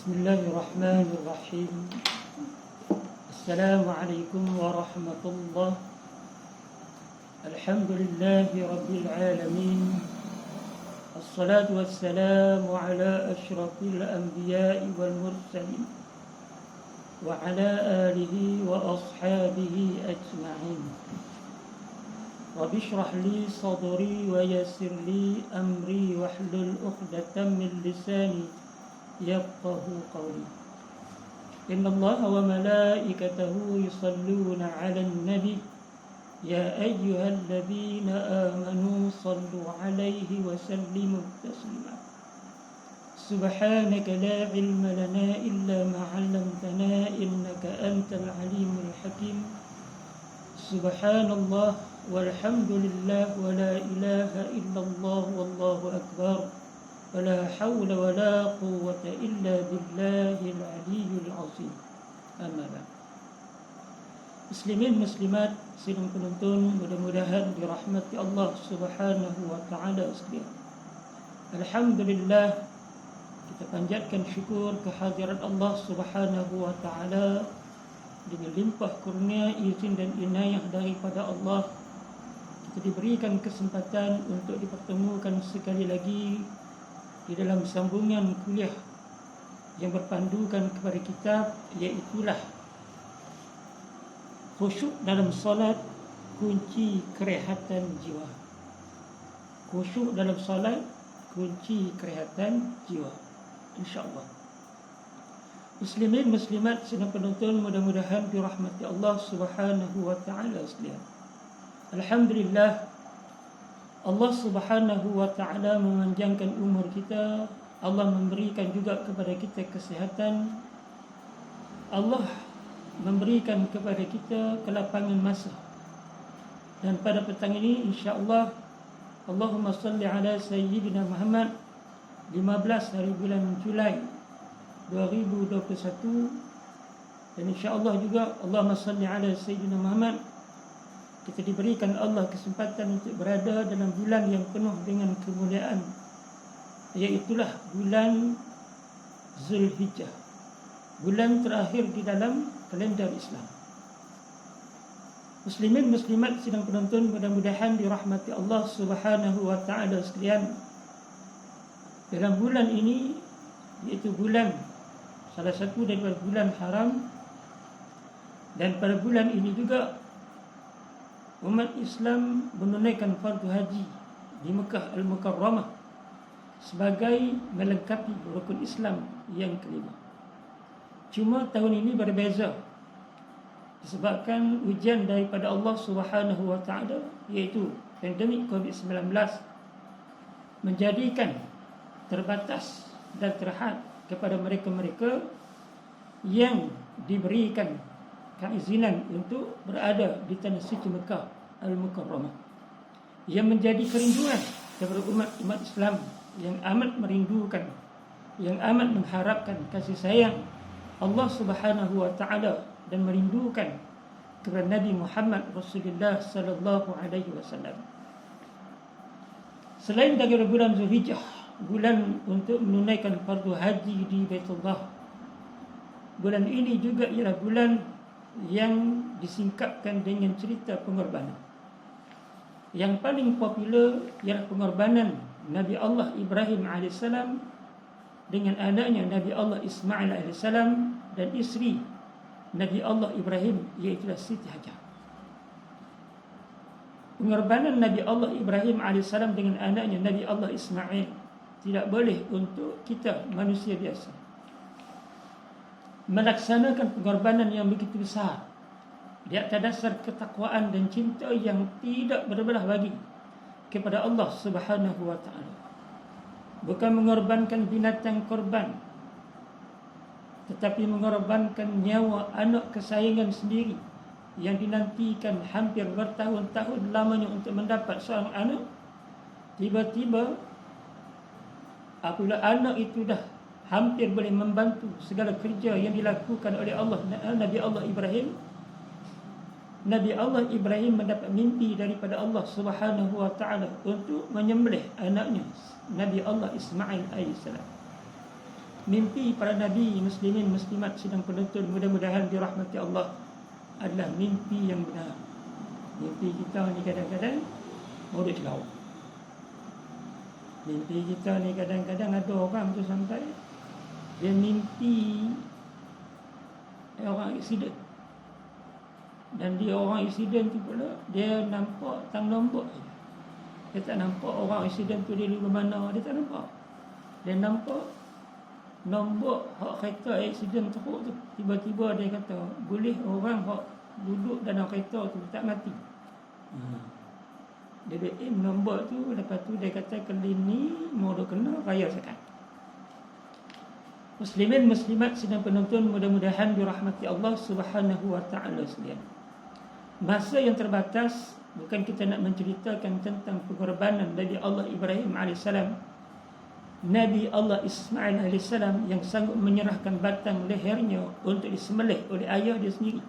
بسم الله الرحمن الرحيم. السلام عليكم ورحمة الله. الحمد لله رب العالمين، الصلاة والسلام على أشرف الأنبياء والمرسلين وعلى آله وأصحابه أجمعين. رب اشرح لي صدري ويسر لي أمري واحلل عقدة من لساني يفقه قولي. إن الله وملائكته يصلون على النبي يا أيها الذين آمنوا صلوا عليه وسلموا تسليما. سبحانك لا علم لنا إلا ما علمتنا إنك أنت العليم الحكيم. سبحان الله والحمد لله ولا إله إلا الله والله أكبر ولا حول ولا قوة إلا بالله العلي العظيم. Amma ba'd. Muslimin muslimat sidang penonton, mudah-mudahan dirahmati Allah Subhanahu wa taala sekalian. Alhamdulillah, kita panjatkan syukur kehadirat Allah Subhanahu wa taala dengan limpah kurnia, izin dan inayah daripada Allah. Kita diberikan kesempatan untuk dipertemukan sekali lagi di dalam sambungan kuliah yang berpandukan kepada kitab, iaitulah khusyuk dalam solat, kunci kerehatan jiwa. Khusyuk dalam solat, kunci kerehatan jiwa, insya-Allah. Muslimin muslimat sedang penonton, mudah-mudahan dirahmati Allah Subhanahu wa taala sekalian. Alhamdulillah, Allah Subhanahu wa taala memanjangkan umur kita. Allah memberikan juga kepada kita kesihatan. Allah memberikan kepada kita kelapangan masa. Dan pada petang ini insya-Allah, Allahumma salli ala Sayyidina Muhammad, 15 hari bulan Julai 2021. Dan insya-Allah juga Allahumma salli ala Sayyidina Muhammad, kita diberikan Allah kesempatan untuk berada dalam bulan yang penuh dengan kemuliaan, iaitulah bulan Zulhijjah, bulan terakhir di dalam kalender Islam. Muslimin muslimat sidang penonton, mudah-mudahan dirahmati Allah Subhanahu wa taala sekalian. Dalam bulan ini, iaitu bulan salah satu daripada bulan haram, dan pada bulan ini juga umat Islam menunaikan fardu haji di Mekah Al-Mukarramah sebagai melengkapi rukun Islam yang kelima. Cuma tahun ini berbeza disebabkan ujian daripada Allah Subhanahu wa taala, iaitu pandemik COVID-19, menjadikan terbatas dan terhad kepada mereka-mereka yang diberikan keizinan untuk berada di tanah suci Mekah Al-Mukarramah, yang menjadi kerinduan kepada umat Islam yang amat merindukan, yang amat mengharapkan kasih sayang Allah Subhanahu wa taala dan merindukan kepada Nabi Muhammad Rasulullah sallallahu alaihi wasallam. Selain daripada bulan Zulhijjah, bulan untuk menunaikan fardu haji di Baitullah, bulan ini juga ialah bulan yang disingkapkan dengan cerita pengorbanan. Yang paling popular ialah pengorbanan Nabi Allah Ibrahim AS dengan anaknya Nabi Allah Ismail AS dan isteri Nabi Allah Ibrahim, iaitu Siti Hajar. Pengorbanan Nabi Allah Ibrahim AS dengan anaknya Nabi Allah Ismail tidak boleh untuk kita manusia biasa melaksanakan pengorbanan yang begitu besar di atas dasar ketakwaan dan cinta yang tidak berbelah bagi kepada Allah Subhanahu wa taala. Bukan mengorbankan binatang korban, tetapi mengorbankan nyawa anak kesayangan sendiri yang dinantikan hampir bertahun-tahun lamanya untuk mendapat seorang anak. Tiba-tiba apabila anak itu dah hampir boleh membantu segala kerja yang dilakukan oleh Allah, Nabi Allah Ibrahim, Nabi Allah Ibrahim mendapat mimpi daripada Allah Subhanahu wa taala untuk menyembelih anaknya Nabi Allah Ismail AS. mimpi para nabi, muslimin, muslimat sidang penonton mudah-mudahan dirahmati Allah adalah mimpi yang benar. Mimpi kita ni kadang-kadang bodoh celau. Mimpi kita ni kadang-kadang ada orang tu sampai dia mimpi orang aksiden. Dan dia orang aksiden tu pula dia nampak tang nombor je. Dia tak nampak orang aksiden tu dia di mana, dia tak nampak. Dia nampak nombor hak kereta aksiden teruk tu. Tiba-tiba dia kata boleh orang hak duduk dalam kereta tu tak mati. Dia aim nombor tu, lepas tu dia kata kali ni mau dah kena raya zakat. Muslimin muslimat sidang penonton mudah-mudahan dirahmati Allah Subhanahu wa taala sekalian. Masa yang terbatas, bukan kita nak menceritakan tentang pengorbanan Nabi Allah Ibrahim AS, Nabi Allah Ismail AS yang sanggup menyerahkan batang lehernya untuk disembelih oleh ayah dia sendiri.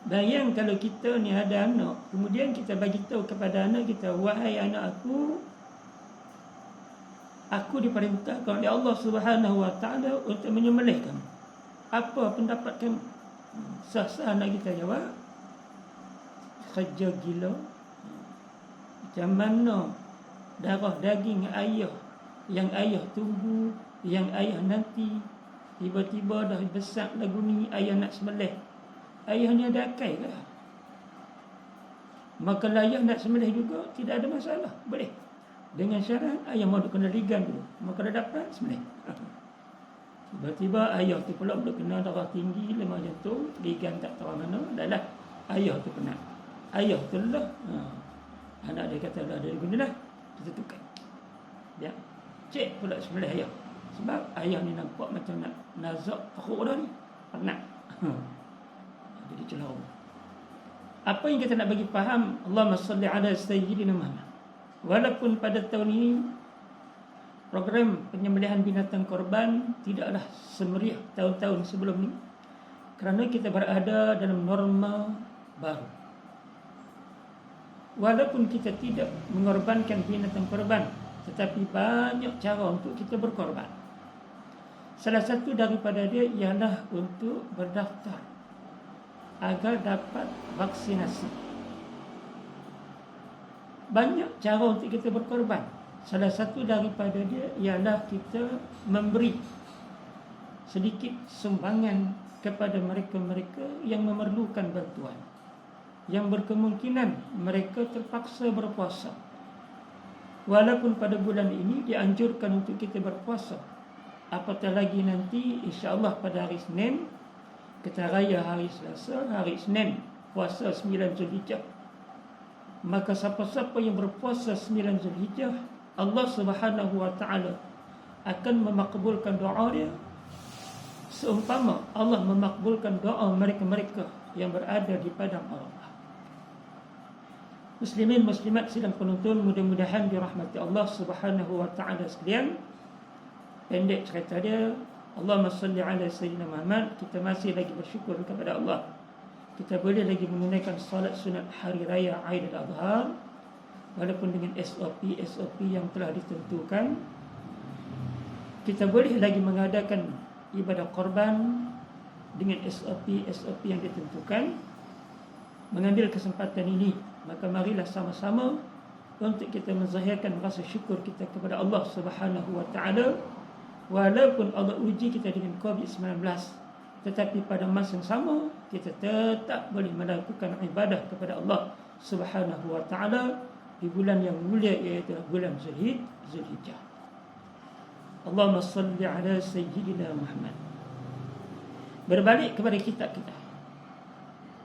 Bayang kalau kita ni ada anak, kemudian kita bagi tahu kepada anak kita, wahai anak aku diperintahkan oleh Allah Subhanahu wa taala untuk menyembelih kamu. Apa pendapat kamu? Sah-sah anak kita jawab, kerja gila. Macam mana darah daging ayah yang ayah tunggu, yang ayah nanti, tiba-tiba dah besar lagu ni ayah nak sembelih. Ayah ni ada akal ke? Maka ayah nak sembelih juga tidak ada masalah, boleh. Dengan syarat ayah mau kena ligan dulu, maka dah dapat sembelih. Tiba-tiba ayah tu pula boleh kena darah tinggi, lemah jantung, ligan tak tahu mana, dah ayah tu penat. Ayah tu lah. Anak dia kata dah ada guna lah, kita tukar. Dia cek pula sembelih ayah. Sebab ayah ni nampak macam nak nazak teruk dah ni, penat. Jadi celau. Apa yang kita nak bagi faham, Allahumma salli ala sayyidina Muhammad. Walaupun pada tahun ini program penyembelihan binatang korban tidaklah semeriah tahun-tahun sebelum ini, kerana kita berada dalam norma baru. Walaupun kita tidak mengorbankan binatang korban, tetapi banyak cara untuk kita berkorban. Salah satu daripada dia ialah untuk berdaftar agar dapat vaksinasi. Banyak cara untuk kita berkorban. Salah satu daripada dia ialah kita memberi sedikit sumbangan kepada mereka-mereka yang memerlukan bantuan, yang berkemungkinan mereka terpaksa berpuasa. Walaupun pada bulan ini dianjurkan untuk kita berpuasa, apatah lagi nanti insya-Allah pada hari Senin, kita raya hari Selasa, hari Senin puasa 9 Zulhijjah. Maka siapa-siapa yang berpuasa 9 Zulhijjah, Allah Subhanahu wa taala akan memakbulkan doa dia seumpama Allah memakbulkan doa mereka-mereka yang berada di padang Arafah. Muslimin muslimat sidang penonton mudah-mudahan dirahmati Allah Subhanahu wa taala sekalian. Pendek cerita dia, Allahumma salli ala sayyidina Muhammad. Kita masih lagi bersyukur kepada Allah, kita boleh lagi menunaikan salat sunat hari raya Aidil Adha walaupun dengan SOP yang telah ditentukan. Kita boleh lagi mengadakan ibadah korban dengan SOP yang ditentukan. Mengambil kesempatan ini, maka marilah sama-sama untuk kita menzahirkan rasa syukur kita kepada Allah Subhanahu wa taala. Walaupun Allah uji kita dengan COVID-19, tetapi pada masa yang sama kita tetap boleh melakukan ibadah kepada Allah Subhanahu wa taala di bulan yang mulia, iaitu bulan Zulhijjah. Allahumma salli ala sayyidina Muhammad. Berbalik kepada kitab kita,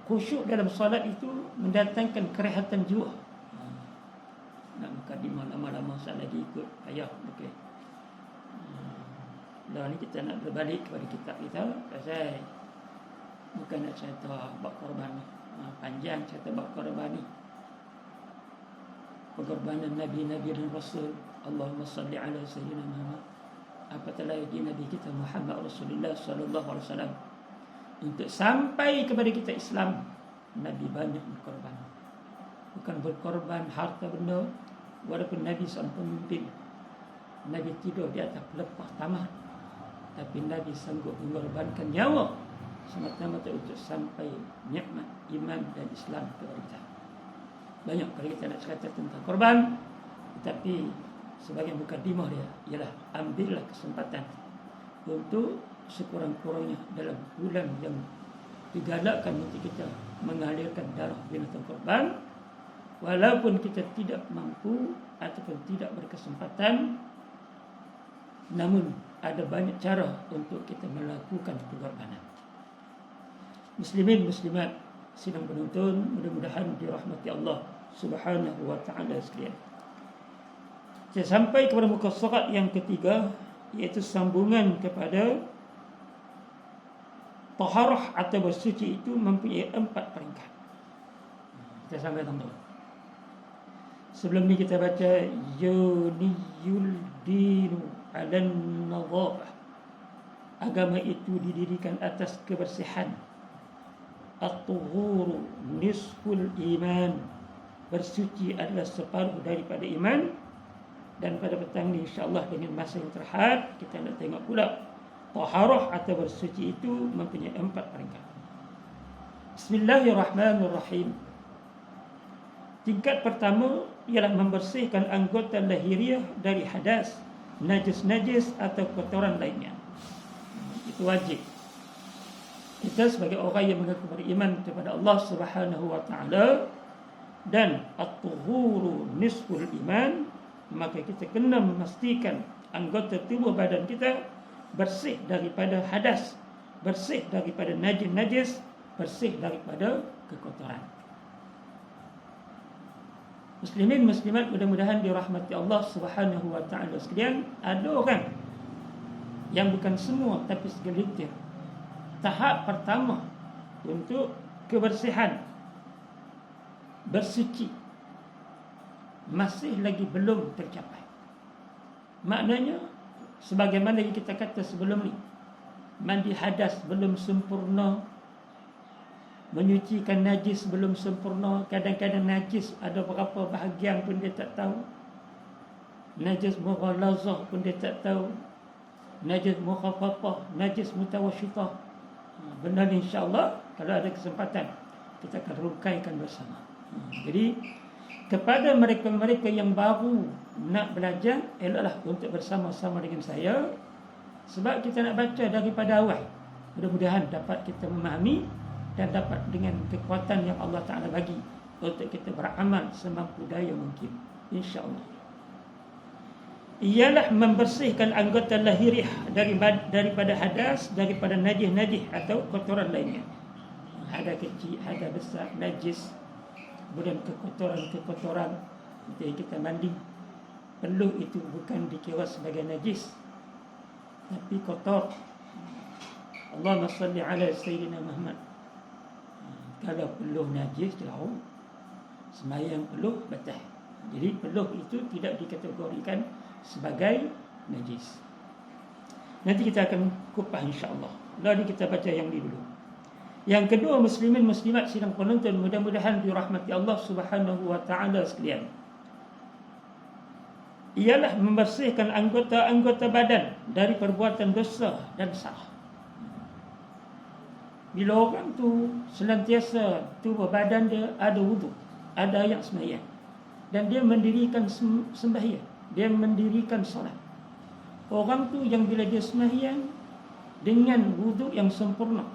khusyuk dalam salat itu mendatangkan kerehatan jiwa. Nak mukadimah lama-lama saya lagi ikut ayah. Okey. Dah ni kita nak berbalik kepada kitab kita, pasal bukan nak cerita bab korban ni. Panjang cerita bab korban ni. Pengorbanan Nabi-Nabi dan Rasul. Allahumma salli ala sayyidina Muhammad. Apatah lagi Nabi kita Muhammad Rasulullah sallallahu alaihi wasallam. Untuk sampai kepada kita Islam, Nabi banyak berkorban. Bukan berkorban harta benda. Walaupun Nabi seorang pemimpin, Nabi tidur di atas pelepah taman. tapi Nabi sanggup mengorbankan nyawa semata-mata untuk sampai nikmat iman dan Islam kepada kita. Banyak kalau kita nak cerita tentang korban, tetapi sebagai mukadimah dia ialah ambillah kesempatan untuk sekurang-kurangnya dalam bulan yang digalakkan untuk kita mengalirkan darah binatang korban, walaupun kita tidak mampu ataupun tidak berkesempatan, namun ada banyak cara untuk kita melakukan pengorbanan. Muslimin muslimat sidang penonton, mudah-mudahan dirahmati Allah Subhanahu wa taala sekalian. Saya sampai kepada muka surat yang ketiga, iaitu sambungan kepada taharah atau bersuci itu mempunyai 4 peringkat. Kita sampai tengok. Sebelum ni kita baca yuniyul dinu alan nadhafah. Agama itu didirikan atas kebersihan. At-tuhuru nisful iman. Bersuci adalah separuh daripada iman. Dan pada petang ni insya-Allah dengan masa yang terhad, kita nak tengok pula taharah atau bersuci itu mempunyai 4 peringkat. Bismillahirrahmanirrahim. Tingkat pertama ialah membersihkan anggota lahiriah dari hadas, najis-najis atau kotoran lainnya. Itu wajib. Kita sebagai orang yang mengaku beriman kepada Allah Subhanahu wa taala dan at-tuhuru nisful iman, maka kita kena memastikan anggota tubuh badan kita bersih daripada hadas, bersih daripada najis-najis, bersih daripada kekotoran. Muslimin muslimat mudah-mudahan dirahmati Allah Subhanahu wa taala sekalian, ada orang yang bukan semua tapi segelintir tahap pertama untuk kebersihan, bersuci masih lagi belum tercapai. Maknanya sebagaimana yang kita kata sebelum ni, mandi hadas belum sempurna, menyucikan najis belum sempurna. Kadang-kadang najis ada berapa bahagian pun dia tak tahu. Najis mughalazah pun dia tak tahu. Najis mukhafafah, najis mutawasyithah. Benda ni insya-Allah kalau ada kesempatan kita akan rungkaikan bersama. Jadi kepada mereka-mereka yang baru nak belajar, eloklah untuk bersama-sama dengan saya, sebab kita nak baca daripada awal. Mudah-mudahan dapat kita memahami dan dapat dengan kekuatan yang Allah Ta'ala bagi untuk kita beramal semampu daya mungkin, insya-Allah. Ialah membersihkan anggota lahiriah daripada hadas, daripada najis-najis atau kotoran lainnya. Hadas kecil, hadas besar, najis, kemudian kekotoran yang kita mandi. Peluh itu bukan dikira sebagai najis, tapi kotor. Allahumma salli ala Sayyidina Muhammad. Kalau peluh najis, jauh semayang peluh batal. Jadi peluh itu tidak dikategorikan sebagai najis. Nanti kita akan kupas insya-Allah. Lalu kita baca yang ini dulu. Yang kedua, muslimin muslimat sidang penonton, mudah-mudahan dirahmati Allah Subhanahu wa taala sekalian, ialah membersihkan anggota-anggota badan dari perbuatan dosa dan salah. Bila orang tu senantiasa tubuh badan dia ada wudu, ada yang sembahyang, dan dia mendirikan sembahyang, dia mendirikan solat. Orang tu yang bila dia sembahyang dengan wudu yang sempurna,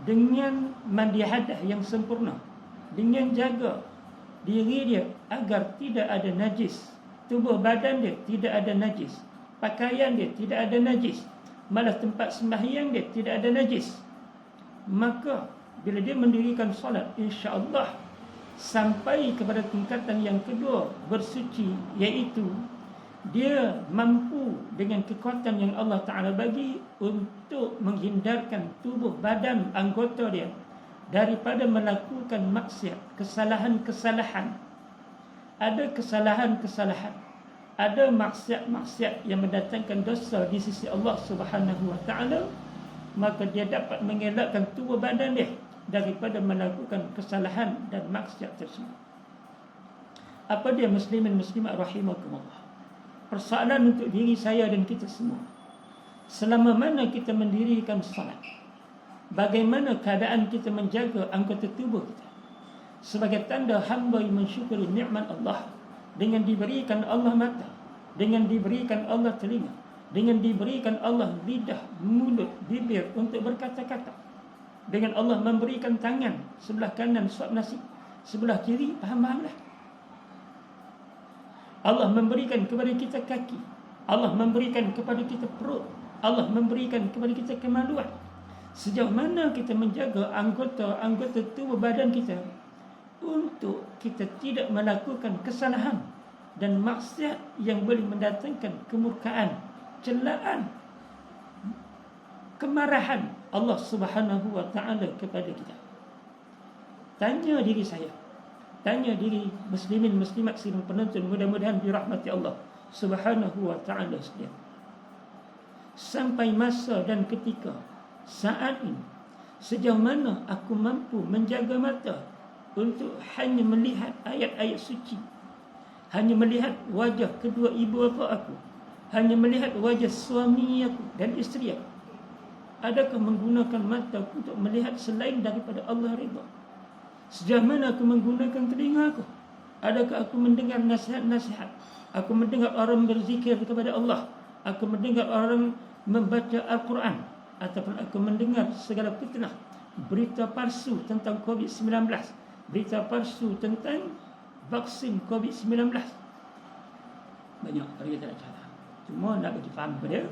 dengan mandi hadas yang sempurna, dengan jaga diri dia agar tidak ada najis, tubuh badan dia tidak ada najis, pakaian dia tidak ada najis, malah tempat sembahyang dia tidak ada najis, maka bila dia mendirikan solat, insya-Allah sampai kepada tingkatan yang kedua, bersuci, iaitu dia mampu dengan kekuatan yang Allah Ta'ala bagi untuk menghindarkan tubuh badan anggota dia daripada melakukan maksiat, kesalahan-kesalahan. Ada kesalahan-kesalahan, ada maksiat-maksiat yang mendatangkan dosa di sisi Allah Subhanahu wa taala, maka dia dapat mengelakkan tubuh badan dia daripada melakukan kesalahan dan maksiat tersebut. Apa dia muslimin muslimat rahimakumullah? Persoalan untuk diri saya dan kita semua. selama mana kita mendirikan salat, bagaimana keadaan kita menjaga anggota tubuh kita sebagai tanda hamba yang mensyukuri nikmat Allah, dengan diberikan Allah mata, dengan diberikan Allah telinga, dengan diberikan Allah lidah, mulut, bibir untuk berkata-kata, dengan Allah memberikan tangan sebelah kanan suap nasi, sebelah kiri faham-fahamlah. Allah memberikan kepada kita kaki, Allah memberikan kepada kita perut, Allah memberikan kepada kita kemaluan. Sejauh mana kita menjaga anggota tubuh badan kita untuk kita tidak melakukan kesalahan dan maksiat yang boleh mendatangkan kemurkaan, celaan, kemarahan Allah Subhanahu wa taala kepada kita. Tanya diri saya, tanya diri muslimin muslimat sidang penonton, mudah-mudahan dirahmati Allah Subhanahu wa taala sekalian. Sampai masa dan ketika saat ini, sejauh mana aku mampu menjaga mata untuk hanya melihat ayat-ayat suci, hanya melihat wajah kedua ibu bapa aku, hanya melihat wajah suami aku dan isteri aku? Adakah menggunakan mata aku untuk melihat selain daripada Allah redha? Sejauh mana aku menggunakan telinga aku? Adakah aku mendengar nasihat-nasihat? Aku mendengar orang berzikir kepada Allah, aku mendengar orang membaca Al-Quran, ataupun aku mendengar segala fitnah, berita palsu tentang COVID-19, berita palsu tentang vaksin COVID-19. Banyak kalau kita nak cakap, cuma nak bagi faham kepada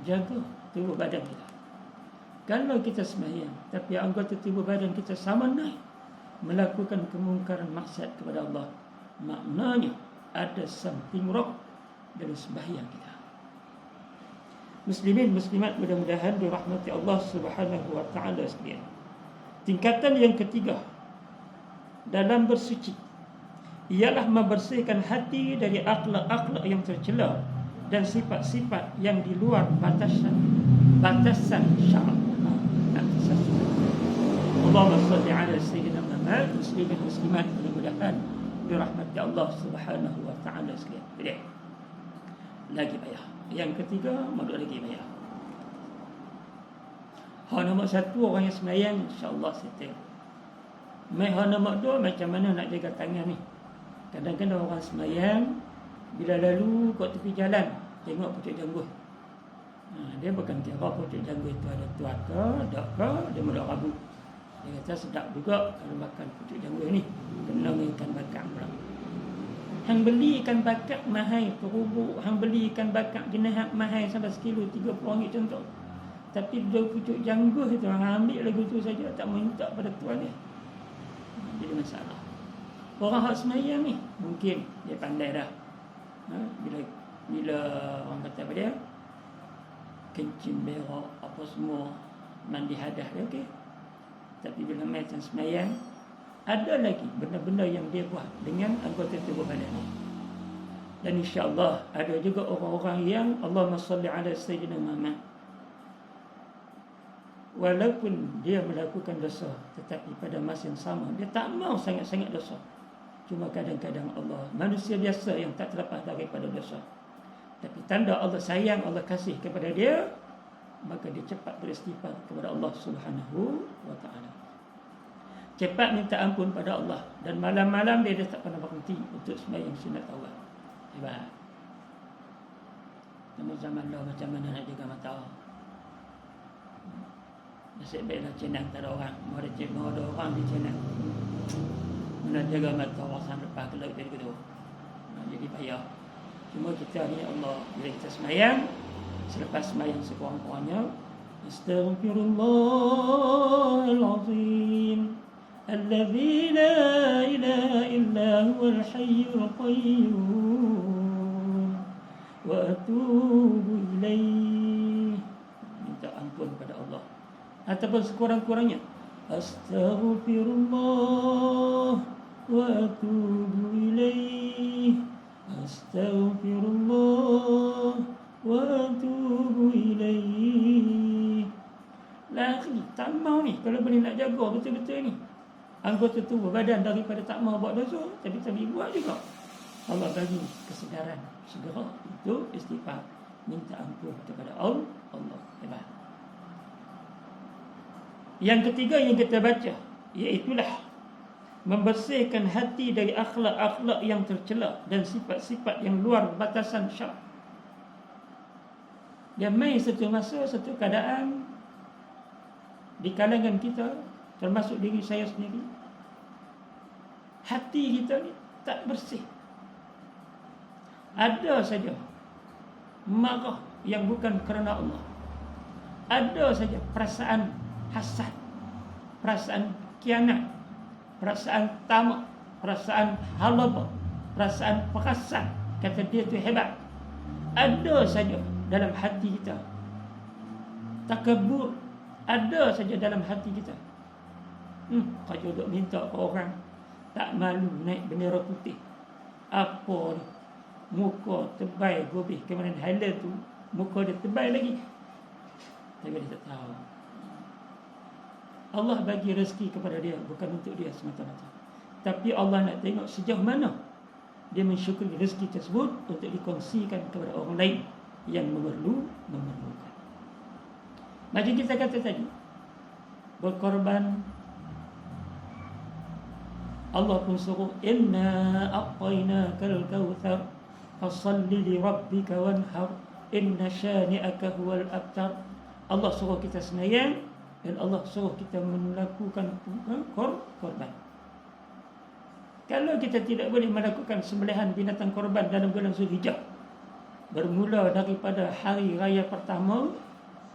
jaga tubuh badan kita. Kalau kita sembahyang tapi anggota tubuh badan kita sama naik melakukan kemungkaran maksiat kepada Allah, maknanya ada something wrong dalam sembahyang kita. Muslimin muslimat mudah-mudahan dirahmati Allah Subhanahu wa taala sekalian. Tingkatan yang ketiga dalam bersuci ialah membersihkan hati dari akhlak-akhlak yang tercela dan sifat-sifat yang di luar batasan syarak. Allahumma salli ala sayyidina Muhammad. Muslimin muslimat mudah-mudahan dirahmati Allah Subhanahu wa taala sekalian. Lagi bayar. Yang ketiga, modal lagi bayar. Nombor satu, orang yang sembahyang insya-Allah settle. Nombor dua, macam mana nak jaga tangan ni? Kadang-kadang orang sembahyang bila lalu kat tepi jalan tengok pucuk janggut. Dia bukan kira pucuk janggut itu ada tuat ke, tak ke, dia mudah rabu. Dia kata sedap juga kalau makan pucuk janggut ni, kena ikan bakar pula. Hang beli ikan bakar mahal terubuk, hang beli ikan bakar jenis mahal sampai sekilo RM30 contoh. Tapi dia pucuk janggut itu hang ambil lagu tu saja, tak minta pada tuan dia. Jadi masalah. Orang hak sembahyang ni mungkin dia pandai dah. Bila orang kata apa dia, kencing berak apa semua, mandi hadas dia okey. Tapi bila macam sembahyang, ada lagi benda-benda yang dia buat dengan anggota tubuh badan ni. Dan insya-Allah ada juga orang-orang yang Allahumma salli ala sayyidina Muhammad, walaupun dia melakukan dosa tetapi pada masa yang sama dia tak mau sangat-sangat dosa. Cuma kadang-kadang Allah, manusia biasa yang tak terlepas daripada dosa, tapi tanda Allah sayang, Allah kasih kepada dia, maka dia cepat beristighfar kepada Allah Subhanahu wa taala. Cepat minta ampun pada Allah, dan malam-malam dia tak pernah berhenti untuk sembahyang sunat awal. Hebat. Zaman dah macam mana nak jaga mata? Nasib baiklah cenang tak ada orang. Mau ada orang di cenang. Mana jaga mata orang lepas ke laut jadi kedua. Jadi payah. Cuma kita ni Allah, bila kita sembahyang, selepas sembahyang sekurang-kurangnya, Astaghfirullahalazim alladzi la ilaha illa huwal hayyul qayyum wa atubu ilaih. Minta ampun pada Allah. Ataupun sekurang-kurangnya, Astaghfirullah wa atubu ilaih. Astaghfirullah wa atubu ilaih. Lagi tak mau ni, kalau boleh nak jaga betul-betul ni anggota tubuh badan daripada tak mau buat dosa, tapi buat juga. Allah bagi kesedaran segera itu istighfar. minta ampun kepada Allah. Yang ketiga yang kita baca, iaitulah membersihkan hati dari akhlak-akhlak yang tercela dan sifat-sifat yang luar batasan syarak. Dia mai satu masa, satu keadaan di kalangan kita, termasuk diri saya sendiri, hati kita ni tak bersih. Ada saja marah yang bukan kerana Allah. Ada saja perasaan hasad, perasaan kianat, perasaan tamak, perasaan halaba, perasaan perasan, kata dia tu hebat. Ada saja dalam hati kita. Takabur ada saja dalam hati kita. Kau duk minta ke orang, tak malu naik bendera putih. Apa ni? Muka tebal gobih. Kemarin halal tu muka dia tebal lagi, tapi dia tak tahu. Allah bagi rezeki kepada dia bukan untuk dia semata-mata, tapi Allah nak tengok sejauh mana dia mensyukuri rezeki tersebut untuk dikongsikan kepada orang lain yang memerlukan. Macam kita kata tadi, berkorban. Allah pun suruh, inna a'tainakal kautsar fasalli li rabbika wanhar inna syani'aka huwal abtar. Allah suruh kita sembahyang dan Allah suruh kita melakukan korban. Kalau kita tidak boleh melakukan sembelihan binatang korban dalam bulan Zulhijjah, bermula daripada hari raya pertama,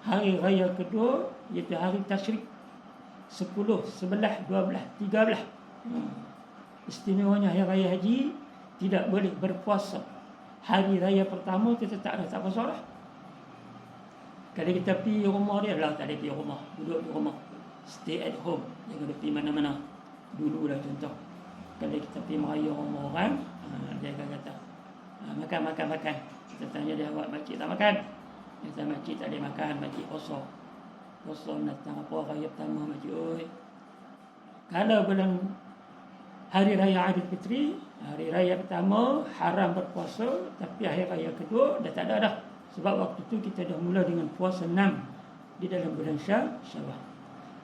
hari raya kedua, iaitu hari Tasyrik, 10, 11, 12, 13. Istimewanya hari raya haji, tidak boleh berpuasa. Hari raya pertama kita tak puasa lah. Kalau kita pergi rumah dia lah, tak ada pergi rumah, duduk di rumah, stay at home, jangan pergi mana-mana. Dulu lah contoh, kalau kita pergi meraya rumah orang, dia akan kata makan. Kita tanya dia, awak makcik tak makan? Dia kata makcik tak boleh makan, makcik puasa datang apa raya pertama makcik. Oi, kalau bulan hari raya Aidilfitri, hari raya pertama haram berpuasa, tapi hari raya kedua dah tak ada dah. Sebab waktu tu kita dah mula dengan puasa 6 di dalam bulan Syawal.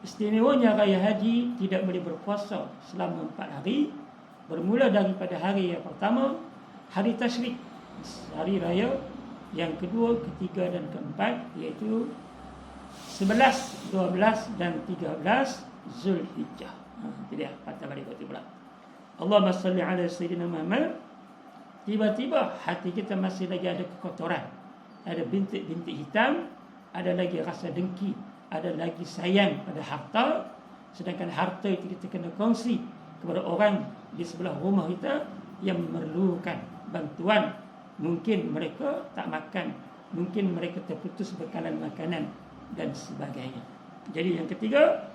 Istimewanya raya haji tidak boleh berpuasa selama 4 hari, bermula daripada hari yang pertama, hari Tasyrik, hari raya yang kedua, ketiga dan keempat, iaitu 11, 12 dan 13 Zulhijjah. Itu dia, patah balik waktu pula. Allahumma salli ala Sayyidina Muhammad. Tiba-tiba hati kita masih lagi ada kekotoran, ada bintik-bintik hitam, ada lagi rasa dengki, ada lagi sayang pada harta. Sedangkan harta itu kita kena kongsi kepada orang di sebelah rumah kita yang memerlukan bantuan. Mungkin mereka tak makan, mungkin mereka terputus bekalan makanan dan sebagainya. Jadi yang ketiga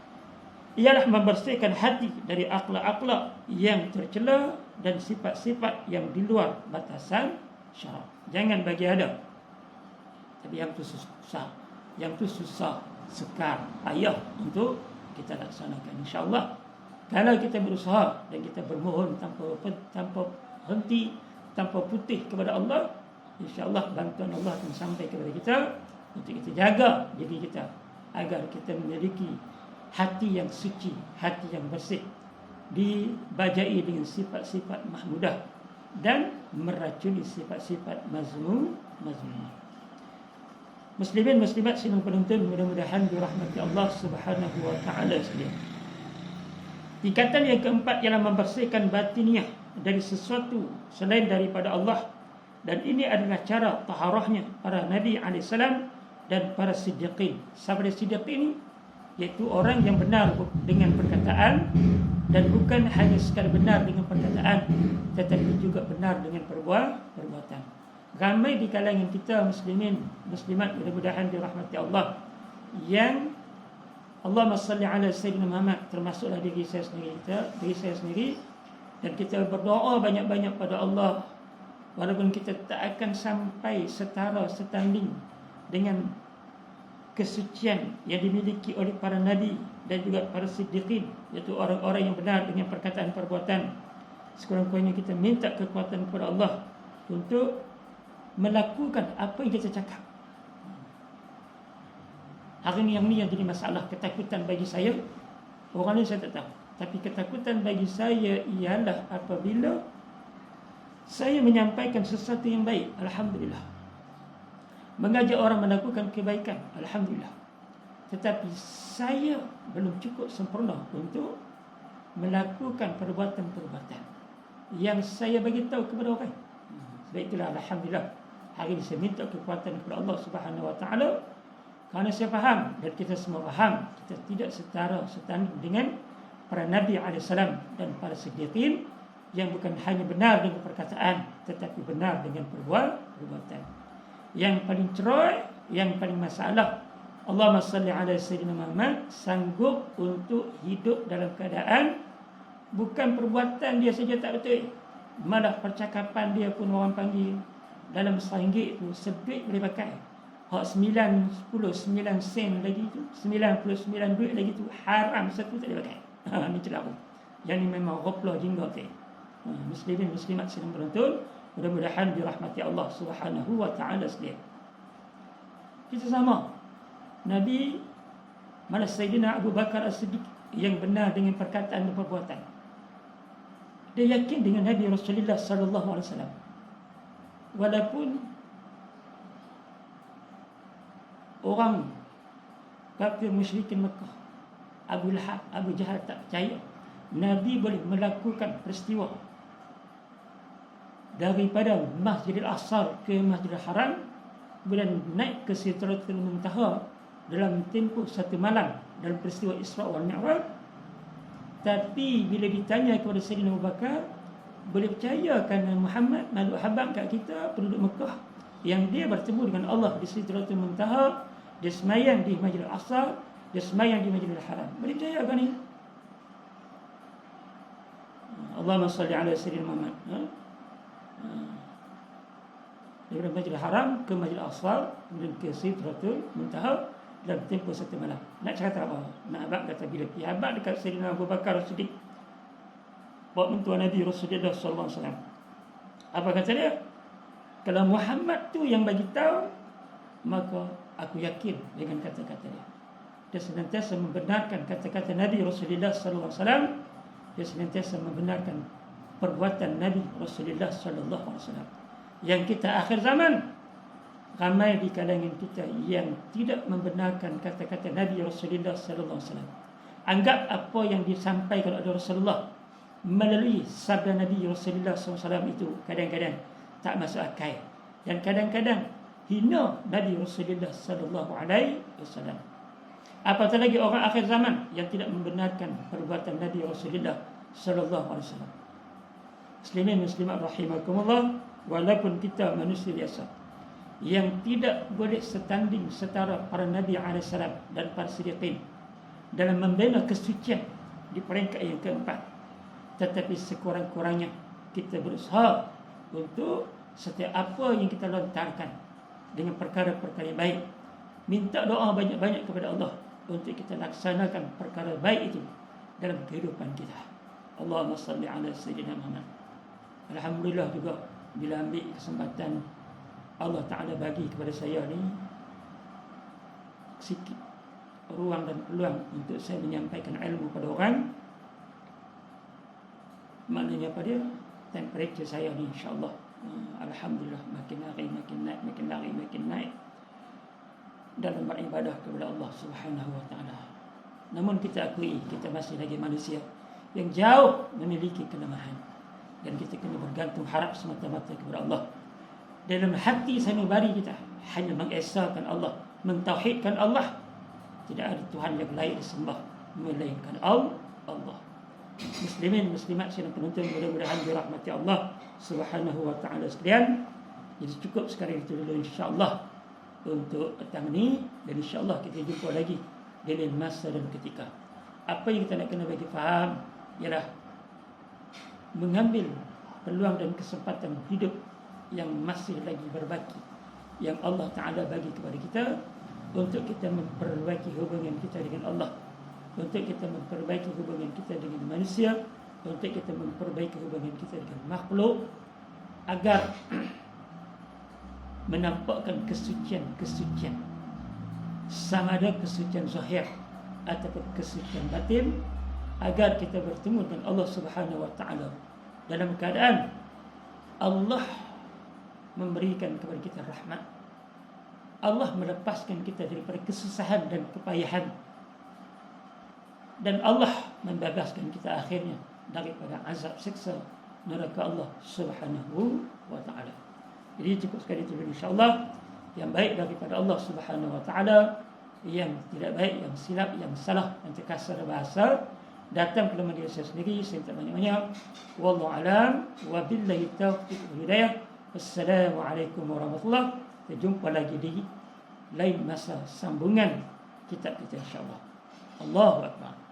ialah membersihkan hati dari akhlak-akhlak yang tercela dan sifat-sifat yang di luar batasan syarak. Jangan bagi ada. Tapi yang tu susah, sekar, payah untuk kita laksanakan. InsyaAllah, kalau kita berusaha dan kita bermohon tanpa henti, tanpa putih kepada Allah, InsyaAllah bantuan Allah akan sampai kepada kita untuk kita jaga diri kita agar kita memiliki hati yang suci, hati yang bersih, dibajai dengan sifat-sifat mahmudah dan meracuni sifat-sifat mazmumah. Muslimin muslimat sidang penonton, mudah-mudahan dirahmati Allah Subhanahu wa taala sekalian. Tingkatan yang keempat ialah membersihkan batiniah dari sesuatu selain daripada Allah, dan ini adalah cara taharahnya para Nabi AS dan para siddiqin. Siapa dia siddiqin ini? Iaitu orang yang benar dengan perkataan, dan bukan hanya sekadar benar dengan perkataan, tetapi juga benar dengan perbuatan. Ramai di kalangan kita muslimin muslimat, mudah-mudahan dirahmati Allah, yang Allahumma salli ala Sayyidina Muhammad, termasuklah diri saya sendiri, dan kita berdoa banyak-banyak pada Allah, walaupun kita tak akan sampai setanding dengan kesucian yang dimiliki oleh para nabi dan juga para siddiqin, iaitu orang-orang yang benar dengan perkataan perbuatan. Sekurang-kurangnya kita minta kekuatan kepada Allah untuk melakukan apa yang kita cakap. Hari ini yang jadi masalah. Ketakutan bagi saya, orang lain saya tak tahu, tapi ketakutan bagi saya ialah apabila saya menyampaikan sesuatu yang baik, alhamdulillah, mengajak orang melakukan kebaikan, alhamdulillah, tetapi saya belum cukup sempurna untuk melakukan perbuatan-perbuatan yang saya bagi tahu kepada orang. Sebab itulah alhamdulillah hari ini saya minta kekuatan kepada Allah Subhanahu Wa Taala, kerana saya faham dan kita semua faham kita tidak setanding dengan para Nabi AS dan para siddiqin yang bukan hanya benar dengan perkataan tetapi benar dengan perbuatan. Yang paling cerai, yang paling masalah, Allahumma salli ala Sayyidina Muhammad sanggup untuk hidup dalam keadaan bukan perbuatan dia saja tak betul, malah percakapan dia pun orang panggil dalam RM1 tu seduit boleh pakai. Hak 9 sen lagi tu, 99 duit lagi tu haram, satu tak boleh pakai. Ni celaka. Yang ni memang ghaflah jingga tu. Muslimin muslimat sedang menonton, mudah-mudahan dirahmati Allah Subhanahu Wa Taala sekalian. Kita sama. Nabi mana Sayyidina Abu Bakar As-Siddiq yang benar dengan perkataan dan perbuatan. Dia yakin dengan Nabi Rasulullah sallallahu alaihi wasallam. Walaupun orang kafir musyrikin Mekah, Abu Lahab, Abu Jahal tak percaya Nabi boleh melakukan peristiwa daripada Masjidil Aqsa ke Masjidil Haram, kemudian naik ke Sidratul Muntaha dalam tempoh satu malam dalam peristiwa Isra wal Mi'raj. Tapi bila ditanya kepada Sayyidina Abu Bakar, boleh percaya kerana Muhammad makhluk habang kat kita, penduduk Mekah, yang dia bertemu dengan Allah di Sidratul Muntaha, dia semayang di Masjidil Aqsa, dia semayang di Masjidil Haram. Boleh percaya kan ni? Allahumma salli ala Sayyidina Muhammad. Daripada Masjidil Haram ke Masjidil Aqsa, kemudian ke Sidratul Muntaha dalam tempoh satu malam. Nak cakap apa? Nak abang kata bila pergi abang dekat Sayyidina Abu Bakar As-Siddiq, bawa mentua Nabi Rasulullah sallallahu alaihi wasallam. Apa kata dia? Kalau Muhammad tu yang bagi tahu, maka aku yakin dengan kata-kata dia. Dia senantiasa membenarkan kata-kata Nabi Rasulullah sallallahu alaihi wasallam. Dia senantiasa membenarkan perbuatan Nabi Rasulullah sallallahu alaihi wasallam. Yang kita akhir zaman, ramai di kalangan kita yang tidak membenarkan kata-kata Nabi Rasulullah sallallahu alaihi wasallam. Anggap apa yang disampaikan oleh Rasulullah melalui sabda Nabi Rasulullah SAW itu kadang-kadang tak masuk akal, dan kadang-kadang hina Nabi Rasulullah SAW. Apatah lagi orang akhir zaman yang tidak membenarkan perbuatan Nabi Rasulullah SAW. Muslimin muslimat rahimakumullah, walaupun kita manusia biasa yang tidak boleh setanding setara para Nabi AS dan para siddiqin dalam membela kesucian di peringkat yang keempat, tetapi sekurang-kurangnya kita berusaha untuk setiap apa yang kita lontarkan dengan perkara-perkara yang baik, minta doa banyak-banyak kepada Allah untuk kita laksanakan perkara baik itu dalam kehidupan kita. Allahumma salli ala Sayyidina Muhammad. Alhamdulillah juga bila ambil kesempatan Allah Ta'ala bagi kepada saya ni sikit ruang dan peluang untuk saya menyampaikan ilmu pada orang. Maknanya apa dia? Temperature saya ni insya-Allah alhamdulillah makin hari makin naik, makin hari makin naik dalam beribadah kepada Allah Subhanahu Wa Taala. Namun kita akui kita masih lagi manusia yang jauh memiliki kelemahan, dan kita kena bergantung harap semata-mata kepada Allah. Dalam hati sanubari kita hanya mengesahkan Allah, mentauhidkan Allah. Tidak ada Tuhan yang lain disembah melainkan Allah. Muslimin muslimat sedang penonton, mudah-mudahan dirahmati Allah Subhanahu Wa Taala sekalian. Jadi cukup sekarang itu dulu insya-Allah untuk petang ni, dan insya-Allah kita jumpa lagi di lain masa dan ketika. Apa yang kita nak kena bagi faham ialah mengambil peluang dan kesempatan hidup yang masih lagi berbaki yang Allah Ta'ala bagi kepada kita, untuk kita memperbaiki hubungan kita dengan Allah, untuk kita memperbaiki hubungan kita dengan manusia, untuk kita memperbaiki hubungan kita dengan makhluk, agar menampakkan kesucian sama ada kesucian zahir ataupun kesucian batin, agar kita bertemu dengan Allah Subhanahu wa taala dalam keadaan Allah memberikan kepada kita rahmat, Allah melepaskan kita daripada kesusahan dan kepayahan, dan Allah membebaskan kita akhirnya daripada azab siksa neraka Allah Subhanahu wa taala. Jadi cukup sekali itu insya-Allah. Yang baik daripada Allah Subhanahu wa taala, yang tidak baik, yang silap, yang salah, yang terkasar bahasa datang kepada diri saya sendiri. Saya tak banyak-banyak. Wallahu alam wa billahi taufiq wal hidayah. Assalamualaikum warahmatullahi wabarakatuh. Kita jumpa lagi di lain masa sambungan kitab kita insya-Allah. Allahu akbar.